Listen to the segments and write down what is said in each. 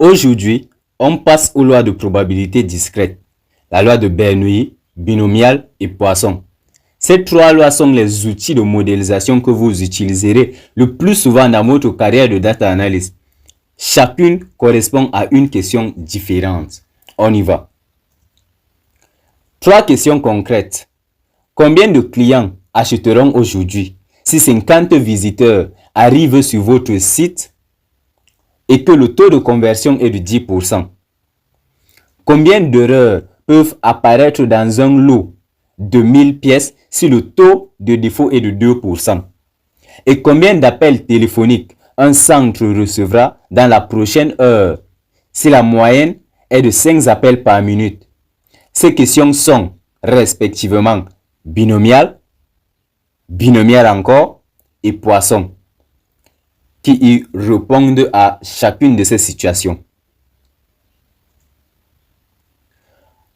Aujourd'hui, on passe aux lois de probabilité discrète, la loi de Bernoulli, binomiale et Poisson. Ces trois lois sont les outils de modélisation que vous utiliserez le plus souvent dans votre carrière de data analyst. Chacune correspond à une question différente. On y va. Trois questions concrètes. Combien de clients achèteront aujourd'hui si 50 visiteurs arrivent sur votre site et que le taux de conversion est de 10%? Combien d'erreurs peuvent apparaître dans un lot de 1000 pièces si le taux de défaut est de 2%? Et combien d'appels téléphoniques un centre recevra dans la prochaine heure si la moyenne est de 5 appels par minute? Ces questions sont respectivement binomiales, binomiales encore et Poisson, qui y répondent à chacune de ces situations.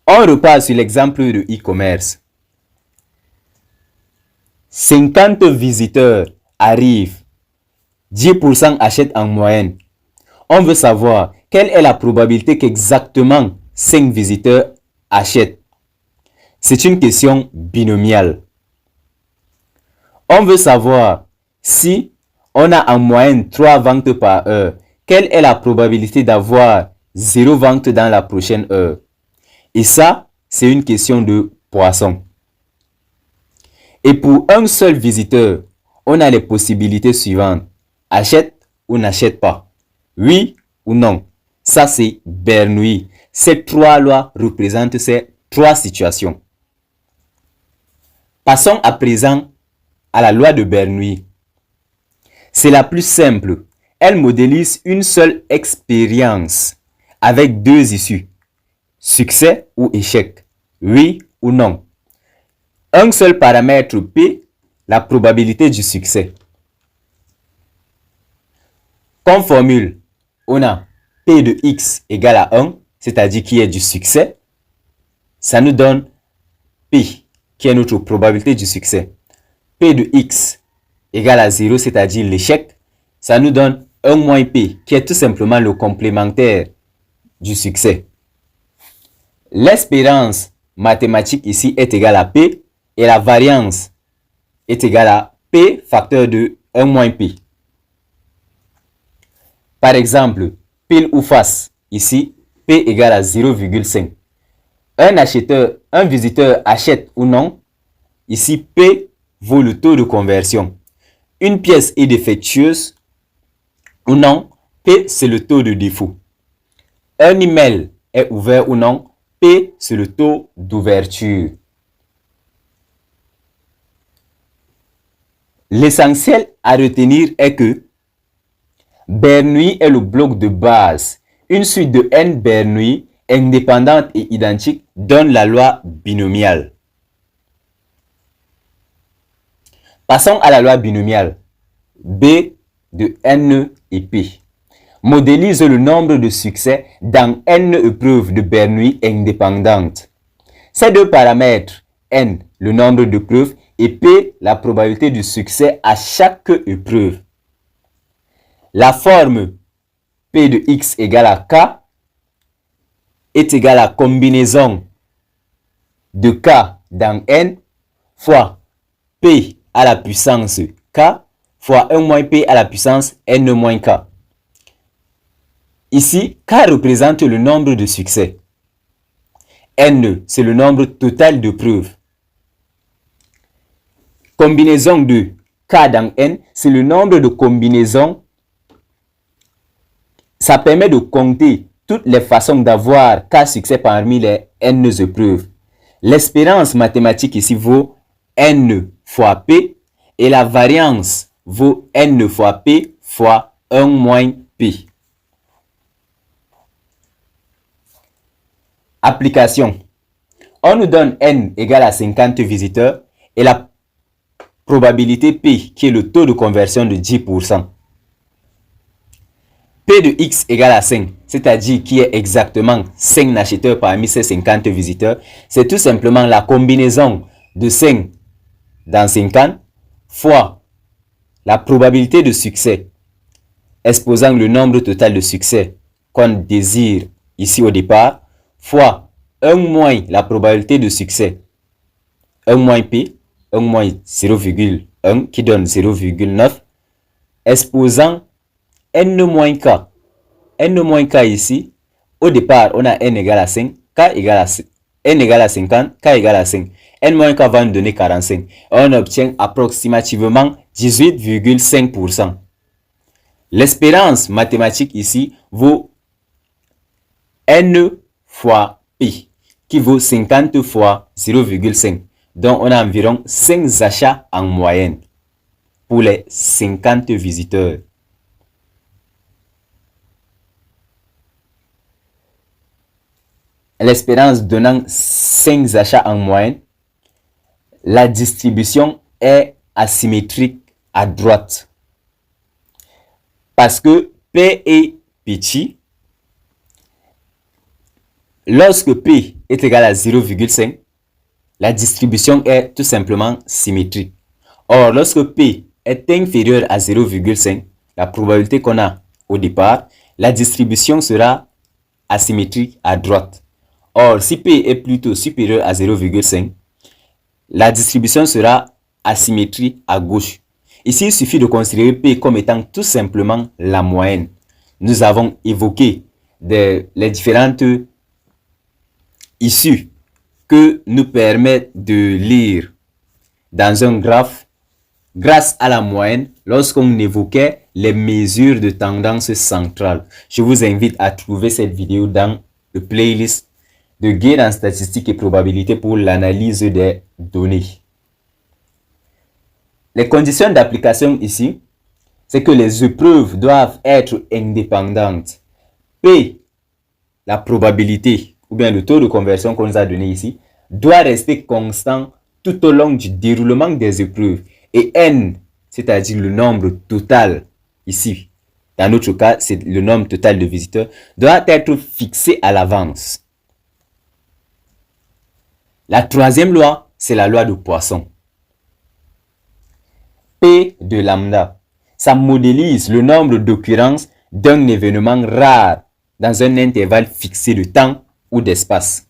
On repart sur l'exemple de e-commerce. 50 visiteurs arrivent, 10% achètent en moyenne. On veut savoir quelle est la probabilité qu'exactement 5 visiteurs achètent. C'est une question binomiale. On veut savoir si on a en moyenne 3 ventes par heure, quelle est la probabilité d'avoir 0 vente dans la prochaine heure? Et ça, c'est une question de Poisson. Et pour un seul visiteur, on a les possibilités suivantes. Achète ou n'achète pas. Oui ou non. Ça, c'est Bernoulli. Ces trois lois représentent ces trois situations. Passons à présent à la loi de Bernoulli. C'est la plus simple. Elle modélise une seule expérience avec deux issues. Succès ou échec. Oui ou non. Un seul paramètre P, la probabilité du succès. Comme formule, on a P de X égale à 1, c'est-à-dire qui est du succès. Ça nous donne P, qui est notre probabilité du succès. P de X égale à 0, c'est-à-dire l'échec. Ça nous donne 1 moins P, qui est tout simplement le complémentaire du succès. L'espérance mathématique ici est égale à P et la variance est égale à P facteur de 1 moins P. Par exemple, pile ou face, ici, P égale à 0,5. Un visiteur achète ou non, ici P vaut le taux de conversion. Une pièce est défectueuse ou non, P c'est le taux de défaut. Un email est ouvert ou non, P c'est le taux d'ouverture. L'essentiel à retenir est que Bernoulli est le bloc de base. Une suite de n Bernoulli indépendante et identique donne la loi binomiale. Passons à la loi binomiale. B de n et P modélise le nombre de succès dans n épreuves de Bernoulli indépendantes. Ces deux paramètres, n, le nombre de preuves, et P, la probabilité du succès à chaque épreuve. La forme P de X égale à K est égale à combinaison de K dans N fois P à la puissance K fois 1 moins P à la puissance N moins K. Ici, K représente le nombre de succès. N, c'est le nombre total de preuves. Combinaison de K dans N, c'est le nombre de combinaisons. Ça permet de compter toutes les façons d'avoir K succès parmi les N épreuves. L'espérance mathématique ici vaut N fois P et la variance vaut N fois P fois 1 moins P. Application. On nous donne N égale à 50 visiteurs et la probabilité P qui est le taux de conversion de 10%. P de X égale à 5, c'est-à-dire qui est exactement 5 acheteurs parmi ces 50 visiteurs. C'est tout simplement la combinaison de 5 dans 50 fois la probabilité de succès exposant le nombre total de succès qu'on désire ici au départ, fois 1 moins la probabilité de succès, 1 moins P, 1 moins 0,1 qui donne 0,9, exposant N moins K. N moins K ici, au départ, on a N égale à 5, K égale à 5. N égale à 50, K égale à 5. N moins K va nous donner 45. On obtient approximativement 18,5%. L'espérance mathématique ici vaut N fois P, qui vaut 50 fois 0,5. Donc, on a environ 5 achats en moyenne pour les 50 visiteurs. L'espérance donnant 5 achats en moyenne, la distribution est asymétrique à droite. Parce que P est petit, lorsque P est égal à 0,5, la distribution est tout simplement symétrique. Or, lorsque P est inférieur à 0,5, la probabilité qu'on a au départ, la distribution sera asymétrique à droite. Or, si P est plutôt supérieur à 0,5, la distribution sera asymétrique à gauche. Ici, il suffit de considérer P comme étant tout simplement la moyenne. Nous avons évoqué les différentes issues que nous permettent de lire dans un graphe grâce à la moyenne lorsqu'on évoquait les mesures de tendance centrale. Je vous invite à trouver cette vidéo dans le playlist de guide en statistiques et probabilité pour l'analyse des données. Les conditions d'application ici, c'est que les épreuves doivent être indépendantes. P, la probabilité, ou bien le taux de conversion qu'on nous a donné ici, doit rester constant tout au long du déroulement des épreuves. Et N, c'est-à-dire le nombre total, ici, dans notre cas, c'est le nombre total de visiteurs, doit être fixé à l'avance. La troisième loi, c'est la loi de Poisson. P de lambda, ça modélise le nombre d'occurrences d'un événement rare dans un intervalle fixé de temps ou d'espace.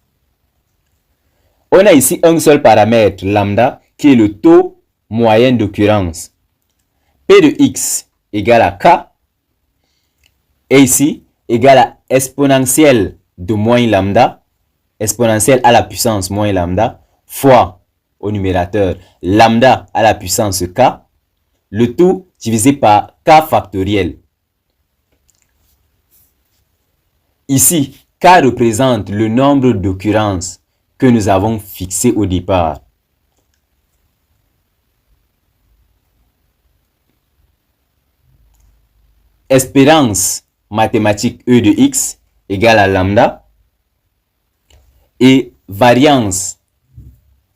On a ici un seul paramètre, lambda, qui est le taux moyen d'occurrence. P de x égale à k, et ici, égale à exponentielle de moins lambda, exponentielle à la puissance moins lambda, fois au numérateur lambda à la puissance k, le tout divisé par k factoriel. Ici, k représente le nombre d'occurrences que nous avons fixé au départ. Espérance mathématique E de x égale à lambda. Et variance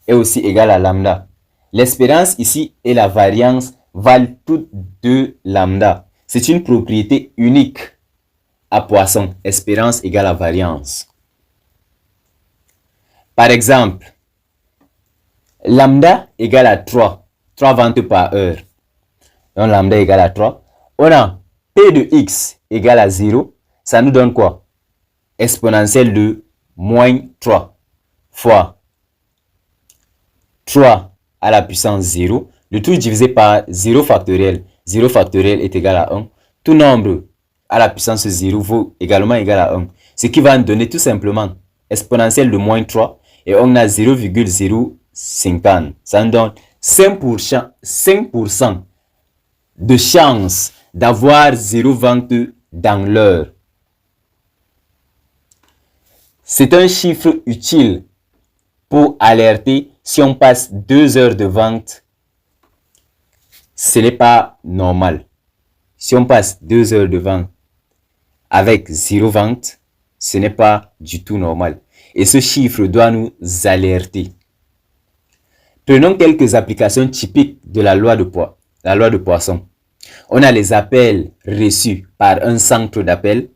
est aussi égale à lambda. L'espérance ici et la variance valent toutes deux lambda. C'est une propriété unique à Poisson. Espérance égale à variance. Par exemple, lambda égale à 3. 3 ventes par heure. Donc lambda égale à 3. On a P de x égale à 0. Ça nous donne quoi? Exponentielle de moins 3 fois 3 à la puissance 0. Le tout divisé par 0 factoriel. 0 factoriel est égal à 1. Tout nombre à la puissance 0 vaut également égal à 1. Ce qui va nous donner tout simplement exponentielle de moins 3. Et on a 0,050. Ça nous donne 5% de chance d'avoir 0 vente dans l'heure. C'est un chiffre utile pour alerter si on passe 2 heures de vente. Ce n'est pas normal. Si on passe 2 heures de vente avec 0 vente, ce n'est pas du tout normal. Et ce chiffre doit nous alerter. Prenons quelques applications typiques de la loi de Poisson. On a les appels reçus par un centre d'appel.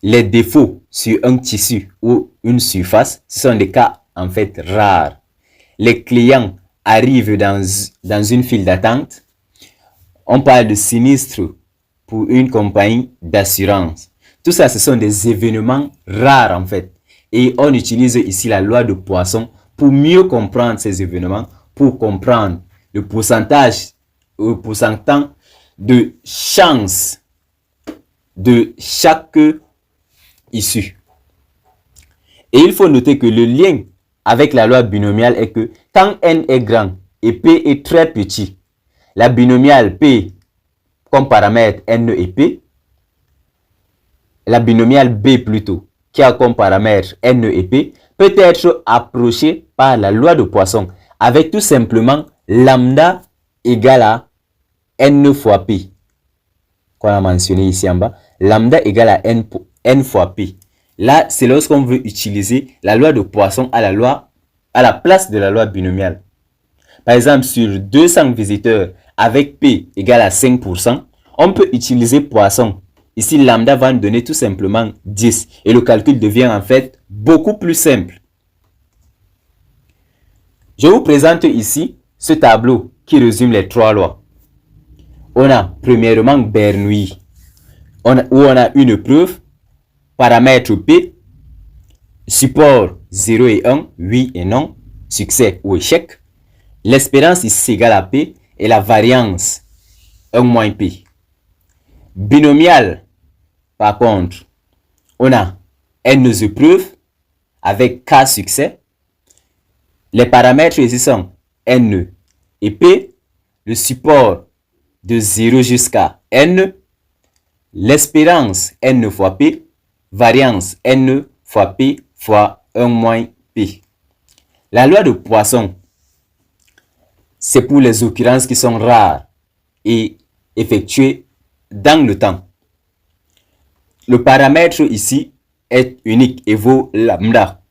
Les défauts sur un tissu ou une surface, ce sont des cas en fait rares. Les clients arrivent dans une file d'attente. On parle de sinistre pour une compagnie d'assurance. Tout ça, ce sont des événements rares en fait. Et on utilise ici la loi de Poisson pour mieux comprendre ces événements, pour comprendre le pourcentage de chance de chaque issue. Et il faut noter que le lien avec la loi binomiale est que quand n est grand et p est très petit, la binomiale p comme paramètre n et p, la binomiale b plutôt, qui a comme paramètre n et p, peut être approchée par la loi de Poisson avec tout simplement lambda égale à n fois p, qu'on a mentionné ici en bas. Lambda égale à n fois p. Là, c'est lorsqu'on veut utiliser la loi de Poisson à la place de la loi binomiale. Par exemple, sur 200 visiteurs avec P égale à 5%, on peut utiliser Poisson. Ici, lambda va nous donner tout simplement 10. Et le calcul devient en fait beaucoup plus simple. Je vous présente ici ce tableau qui résume les trois lois. On a premièrement Bernoulli, où on a une preuve, paramètre P, support 0 et 1, oui et non, succès ou échec. L'espérance ici égale à P et la variance 1 moins P. Binomial, par contre, on a N preuves avec K succès. Les paramètres ici sont N et P, le support de 0 jusqu'à N, l'espérance N fois P, variance N fois P fois 1 moins P. La loi de Poisson, c'est pour les occurrences qui sont rares et effectuées dans le temps. Le paramètre ici est unique et vaut lambda.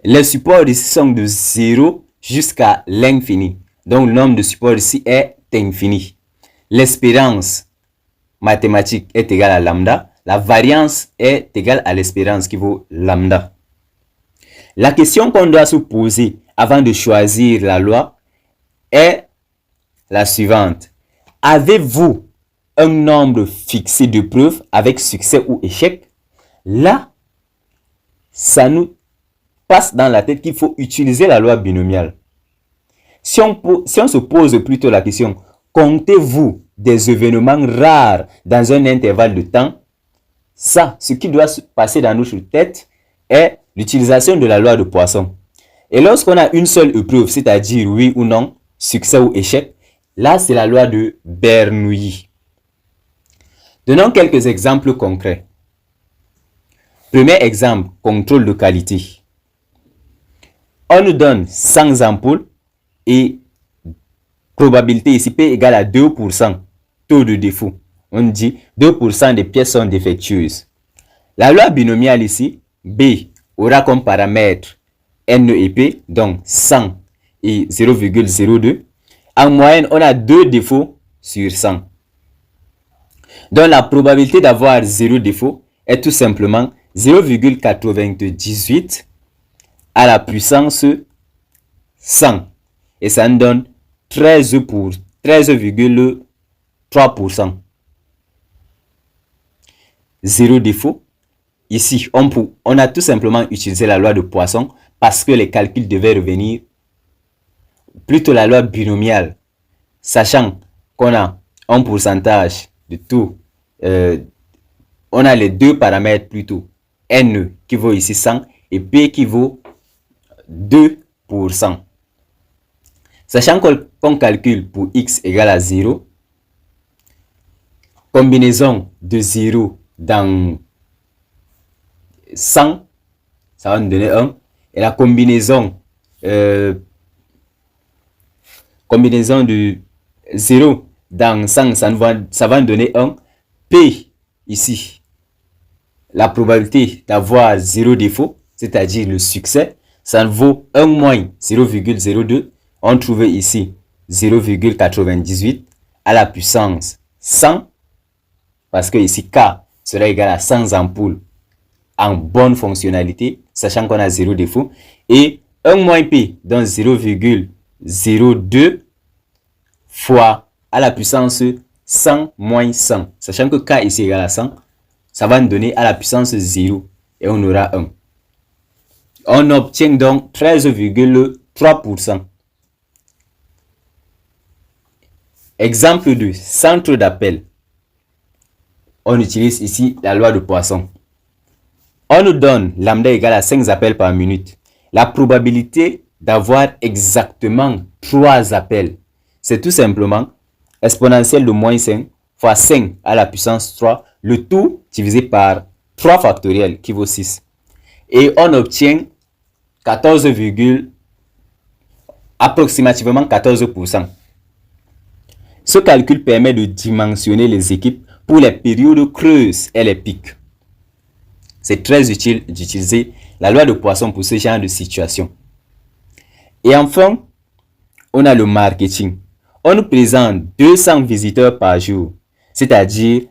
Les supports ici sont de 0 jusqu'à l'infini. Donc le nombre de supports ici est infini. L'espérance mathématique est égale à lambda. La variance est égale à l'espérance qui vaut lambda. La question qu'on doit se poser avant de choisir la loi est la suivante. Avez-vous un nombre fixé de preuves avec succès ou échec? Là, ça nous passe dans la tête qu'il faut utiliser la loi binomiale. Si on se pose plutôt la question, comptez-vous des événements rares dans un intervalle de temps? Ça, ce qui doit se passer dans notre tête est l'utilisation de la loi de Poisson. Et lorsqu'on a une seule épreuve, c'est-à-dire oui ou non, succès ou échec, là c'est la loi de Bernoulli. Donnons quelques exemples concrets. Premier exemple, contrôle de qualité. On nous donne 100 ampoules et probabilité ici P égale à 2%, taux de défaut. On dit 2% des pièces sont défectueuses. La loi binomiale ici, B aura comme paramètre N et P, donc 100 et 0,02. En moyenne, on a 2 défauts sur 100. Donc la probabilité d'avoir 0 défaut est tout simplement 0,98 à la puissance 100. Et ça nous donne 13,3%. 0 défaut. Ici, on a tout simplement utilisé la loi de Poisson parce que les calculs devaient revenir plutôt la loi binomiale, sachant qu'on a un pourcentage de tout. On a les deux paramètres plutôt. N qui vaut ici 100 et P qui vaut 2%. Sachant qu'on calcule pour x égale à 0, combinaison de 0 dans 100, ça va nous donner 1. Et la combinaison de 0 dans 100, ça va nous donner 1. P, ici, la probabilité d'avoir 0 défaut, c'est-à-dire le succès, ça vaut 1 moins 0,02. On trouve ici 0,98 à la puissance 100, parce que ici K sera égal à 100 ampoules en bonne fonctionnalité, sachant qu'on a 0 défaut, et 1 moins P, donc 0,02 fois à la puissance 100 moins 100, sachant que K ici est égal à 100, ça va nous donner à la puissance 0 et on aura 1. On obtient donc 13,3%. Exemple 2, centre d'appel. On utilise ici la loi de Poisson. On nous donne lambda égale à 5 appels par minute. La probabilité d'avoir exactement 3 appels, c'est tout simplement exponentielle de moins 5 fois 5 à la puissance 3, le tout divisé par 3 factoriel qui vaut 6. Et on obtient 14, approximativement 14%. Ce calcul permet de dimensionner les équipes pour les périodes creuses et les pics. C'est très utile d'utiliser la loi de Poisson pour ce genre de situation. Et enfin, on a le marketing. On nous présente 200 visiteurs par jour, c'est-à-dire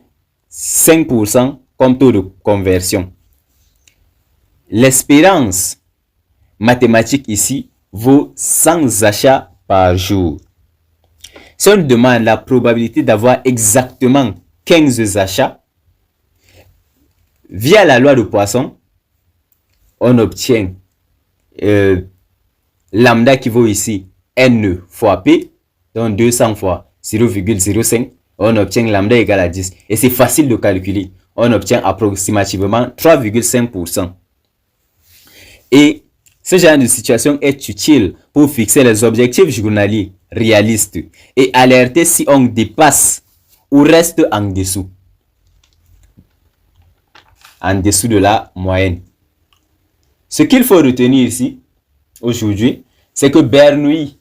5% comme taux de conversion. L'espérance mathématique ici vaut 100 achats par jour. Si on nous demande la probabilité d'avoir exactement 15 achats, via la loi de Poisson, on obtient lambda qui vaut ici n fois p, donc 200 fois 0,05, on obtient lambda égale à 10. Et c'est facile de calculer. On obtient approximativement 3,5%. Et ce genre de situation est utile pour fixer les objectifs journaliers réalistes et alerter si on dépasse ou reste en dessous de la moyenne. Ce qu'il faut retenir ici, aujourd'hui, c'est que Bernoulli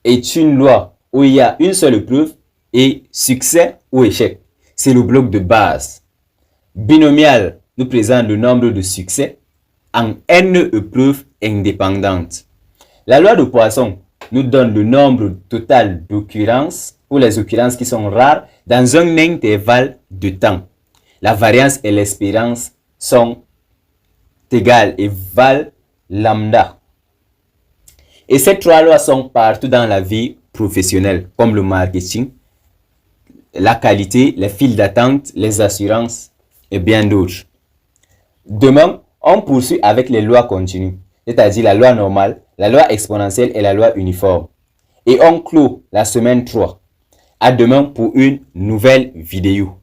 est une loi où il y a une seule épreuve et succès ou échec. C'est le bloc de base. Binomial nous présente le nombre de succès en n épreuves indépendantes. La loi de Poisson nous donne le nombre total d'occurrences pour les occurrences qui sont rares dans un intervalle de temps. La variance et l'espérance sont égales et valent lambda. Et ces trois lois sont partout dans la vie professionnelle, comme le marketing, la qualité, les files d'attente, les assurances et bien d'autres. Demain, on poursuit avec les lois continues, c'est-à-dire la loi normale, la loi exponentielle et la loi uniforme. Et on clôt la semaine 3. À demain pour une nouvelle vidéo.